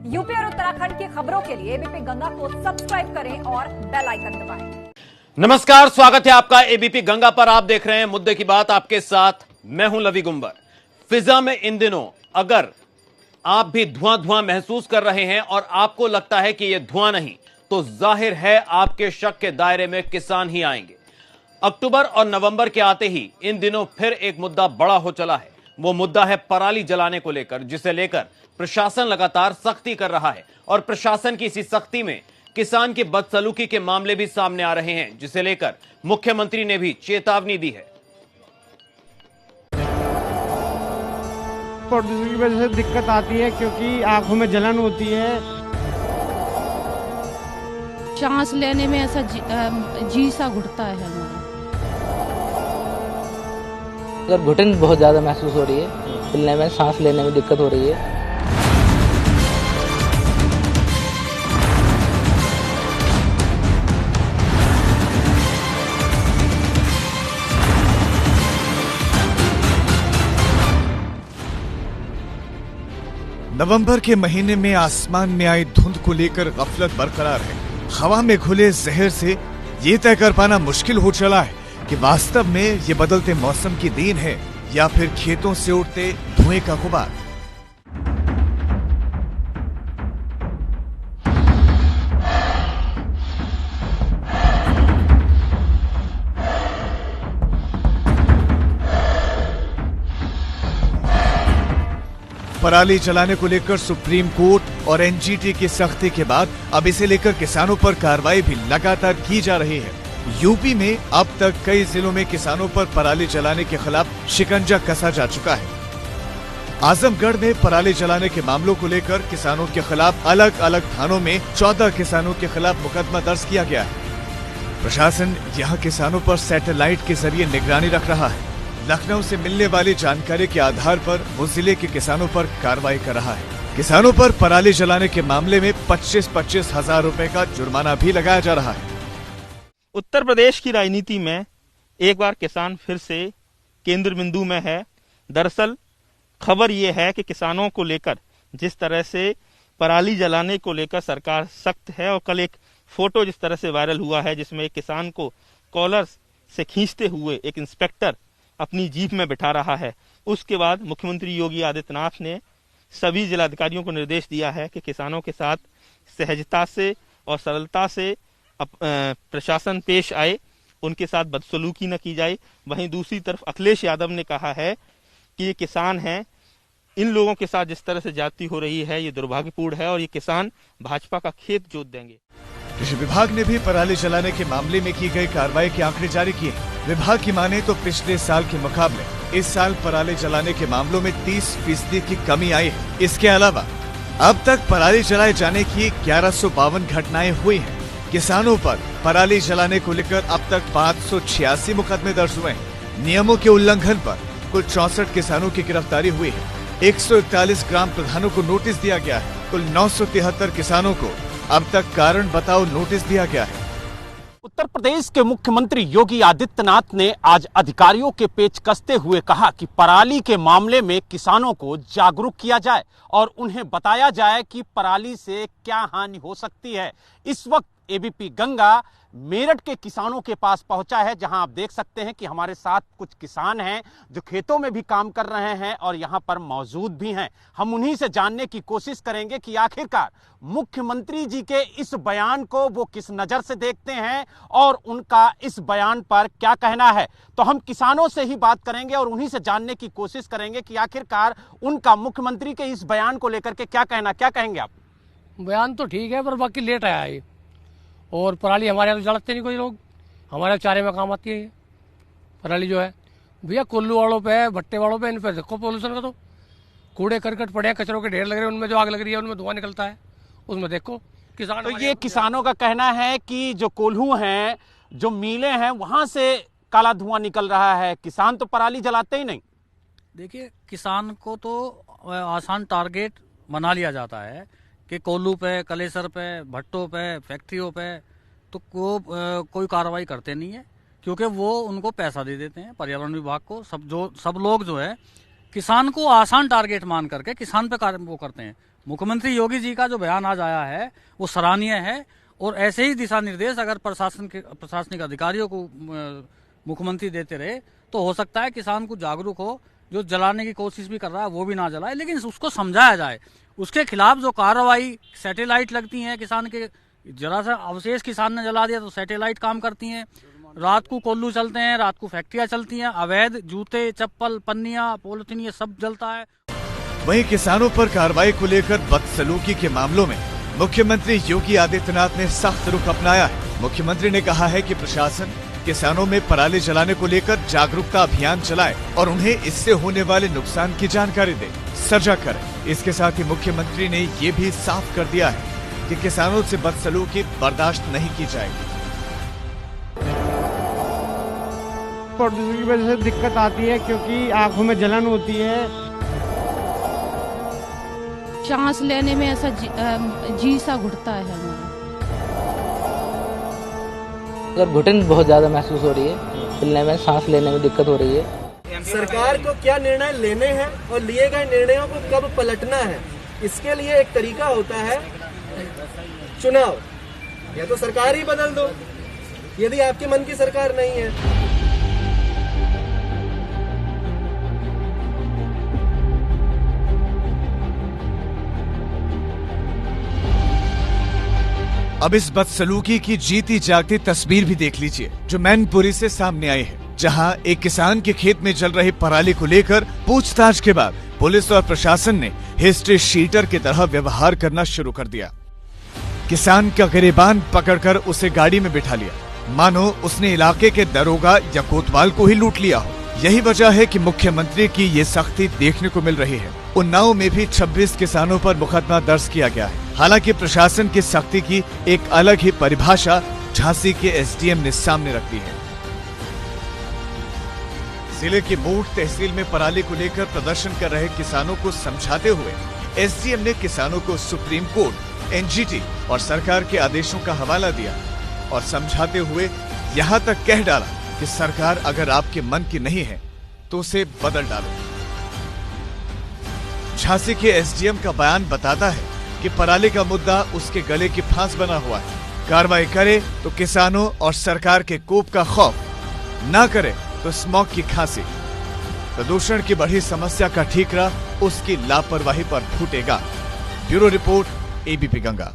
UP और उत्तराखंड की खबरों के लिए एबीपी गंगा को सब्सक्राइब करें और बेल आइकन दबाएं। नमस्कार, स्वागत है आपका एबीपी गंगा पर। आप देख रहे हैं मुद्दे की बात, आपके साथ मैं हूं लवी गुंबर। फिजा में इन दिनों अगर आप भी धुआं धुआं महसूस कर रहे हैं और आपको लगता है कि यह धुआं नहीं, तो जाहिर है आपके शक के दायरे में किसान ही आएंगे। अक्टूबर और नवंबर के आते ही इन दिनों फिर एक मुद्दा बड़ा हो चला है। वो मुद्दा है पराली जलाने को लेकर, जिसे लेकर प्रशासन लगातार सख्ती कर रहा है और प्रशासन की इसी सख्ती में किसान की बदसलूकी के मामले भी सामने आ रहे हैं, जिसे लेकर मुख्यमंत्री ने भी चेतावनी दी है। प्रदूषण की वजह से दिक्कत आती है क्योंकि आंखों में जलन होती है, सांस लेने में ऐसा जी सा घुटता है हमारा। अगर घुटन बहुत ज़्यादा महसूस हो रही है, चलने में सांस लेने में दिक्कत हो रही है। नवंबर के महीने में आसमान में आई धुंध को लेकर गफलत बरकरार है। हवा में घुले जहर से ये तय कर पाना मुश्किल हो चला है कि वास्तव में ये बदलते मौसम की देन है या फिर खेतों से उड़ते धुएं का गुबार। पराली जलाने को लेकर सुप्रीम कोर्ट और एनजीटी की सख्ती के बाद अब इसे लेकर किसानों पर कार्रवाई भी लगातार की जा रही है। यूपी में अब तक कई जिलों में किसानों पर पराली जलाने के खिलाफ शिकंजा कसा जा चुका है। आजमगढ़ में पराली जलाने के मामलों को लेकर किसानों के खिलाफ अलग अलग थानों में 14 किसानों के खिलाफ मुकदमा दर्ज किया गया है। प्रशासन यहाँ किसानों पर सैटेलाइट के जरिए निगरानी रख रहा है। लखनऊ से मिलने वाली जानकारी के आधार पर वो जिले के किसानों पर कार्रवाई कर रहा है। किसानों पर पराली जलाने के मामले में 25-25 हजार रुपए का जुर्माना भी लगाया जा रहा है। उत्तर प्रदेश की राजनीति में एक बार किसान फिर से केंद्र बिंदु में है। दरअसल खबर ये है कि किसानों को लेकर जिस तरह से पराली जलाने को लेकर सरकार सख्त है, और कल एक फोटो जिस तरह से वायरल हुआ है जिसमें एक किसान को कॉलर से खींचते हुए एक इंस्पेक्टर अपनी जीप में बिठा रहा है। उसके बाद मुख्यमंत्री योगी आदित्यनाथ ने सभी जिलाधिकारियों को निर्देश दिया है कि किसानों के साथ सहजता से और सरलता से प्रशासन पेश आए, उनके साथ बदसलूकी न की जाए। वहीं दूसरी तरफ अखिलेश यादव ने कहा है कि ये किसान हैं, इन लोगों के साथ जिस तरह से ज्यादती हो रही है ये दुर्भाग्यपूर्ण है और ये किसान भाजपा का खेत जोत देंगे। कृषि विभाग ने भी पराली जलाने के मामले में की गई कार्रवाई के आंकड़े जारी किए। विभाग की माने तो पिछले साल के मुकाबले इस साल पराली जलाने के मामलों में 30% की कमी आई है। इसके अलावा अब तक पराली जलाए जाने की 1152 घटनाएं हुई हैं। किसानों पर पराली जलाने को लेकर अब तक 586 मुकदमे दर्ज हुए हैं। नियमों के उल्लंघन पर कुल 64 किसानों की गिरफ्तारी हुई है। 141 ग्राम प्रधानों को नोटिस दिया गया है। कुल 973 किसानों को अब तक कारण बताओ नोटिस दिया गया है। उत्तर प्रदेश के मुख्यमंत्री योगी आदित्यनाथ ने आज अधिकारियों के पेच कसते हुए कहा कि पराली के मामले में किसानों को जागरूक किया जाए और उन्हें बताया जाए कि पराली से क्या हानि हो सकती है। इस वक्त एबीपी गंगा मेरठ के किसानों के पास पहुंचा है, जहां आप देख सकते हैं कि हमारे साथ कुछ किसान हैं जो खेतों में भी काम कर रहे हैं और यहां पर मौजूद भी हैं। हम उन्हीं से जानने की कोशिश करेंगे कि आखिरकार मुख्यमंत्री जी के इस बयान को वो किस नजर से देखते हैं और उनका इस बयान पर क्या कहना है। तो हम किसानों से ही बात करेंगे और उन्हीं से जानने की कोशिश करेंगे कि आखिरकार उनका मुख्यमंत्री के इस बयान को लेकर के क्या कहना। क्या कहेंगे आप? बयान तो ठीक है पर बाकी लेट आया है, और पराली हमारे यहाँ तो जलाते नहीं कोई लोग, हमारे यहाँ चारे में काम आती है ये पराली जो है। भैया कोल्लू वालों पे, भट्टे वालों पे, इन पे देखो पोल्यूशन का तो कूड़े करकट पड़े हैं, कचरों के ढेर लग रहे हैं, उनमें जो आग लग रही है उनमें धुआं निकलता है, उसमें देखो किसान। तो ये किसानों का कहना है कि जो कोल्हू हैं, जो मिलें हैं, वहां से काला धुआं निकल रहा है। किसान तो पराली जलाते ही नहीं। देखिए, किसान को तो आसान टारगेट बना लिया जाता है कि कोल्लू पे, कलेसर पे, भट्टों पे, फैक्ट्रियों पे तो कोई कार्रवाई करते नहीं है, क्योंकि वो उनको पैसा दे देते हैं पर्यावरण विभाग को। सब लोग जो है किसान को आसान टारगेट मान करके किसान पे कार्य वो करते हैं। मुख्यमंत्री योगी जी का जो बयान आज आया है वो सराहनीय है, और ऐसे ही दिशा निर्देश अगर प्रशासनिक अधिकारियों को मुख्यमंत्री देते रहे तो हो सकता है किसान को जागरूक हो, जो जलाने की कोशिश भी कर रहा है वो भी ना जलाए, लेकिन उसको समझाया जाए। उसके खिलाफ जो कार्रवाई सैटेलाइट लगती है किसान के, जरा सा अवशेष किसान ने जला दिया तो सैटेलाइट काम करती हैं, रात को कोल्लू चलते हैं, रात को फैक्ट्रियां चलती हैं, अवैध जूते चप्पल पन्नियां पॉलिथीन ये सब जलता है। वहीं किसानों पर कार्रवाई को लेकर बदसलूकी के मामलों में मुख्यमंत्री योगी आदित्यनाथ ने सख्त रुख अपनाया है। मुख्यमंत्री ने कहा है कि प्रशासन किसानों में पराली जलाने को लेकर जागरूकता अभियान चलाए और उन्हें इससे होने वाले नुकसान की जानकारी दे, सजा करे। इसके साथ ही मुख्यमंत्री ने ये भी साफ कर दिया है कि किसानों से बदसलूकी बर्दाश्त नहीं की जाएगी। प्रदूषण की वजह से दिक्कत आती है क्योंकि आंखों में जलन होती है, सांस लेने में ऐसा जी सा घुटता है हमारा। अगर घुटन बहुत ज्यादा महसूस हो रही है, चलने में सांस लेने में दिक्कत हो रही है। सरकार को क्या निर्णय लेने हैं और लिए गए निर्णयों को कब पलटना है, इसके लिए एक तरीका होता है चुनाव। या तो सरकार ही बदल दो यदि आपके मन की सरकार नहीं है। अब इस बदसलूकी की जीती जागती तस्वीर भी देख लीजिए जो मैनपुरी से सामने आई है, जहां एक किसान के खेत में जल रही पराली को लेकर पूछताछ के बाद पुलिस और प्रशासन ने हिस्ट्री शीटर की तरह व्यवहार करना शुरू कर दिया। किसान का गिरेबान पकड़कर उसे गाड़ी में बिठा लिया, मानो उसने इलाके के दरोगा या कोतवाल को ही लूट लिया हो। यही वजह है कि मुख्यमंत्री की ये सख्ती देखने को मिल रही है। उन्नाव में भी 26 किसानों पर मुकदमा दर्ज किया गया है। हालांकि प्रशासन की सख्ती की एक अलग ही परिभाषा झांसी के एसडीएम ने सामने रख दी है। जिले की मूठ तहसील में पराली को लेकर प्रदर्शन कर रहे किसानों को समझाते हुए एसडीएम ने किसानों को सुप्रीम कोर्ट, एनजीटी और सरकार के आदेशों का हवाला दिया और समझाते हुए यहां तक कह डाला कि सरकार अगर आपके मन की नहीं है तो उसे बदल डालो। झांसी के एसडीएम का बयान बताता है कि पराली का मुद्दा उसके गले की फांस बना हुआ है। कार्रवाई करे तो किसानों और सरकार के कोप का खौफ, ना करे तो स्मॉग की खांसी। प्रदूषण की बढ़ी समस्या का ठीकरा उसकी लापरवाही पर फूटेगा। Bureau report, ABP Ganga.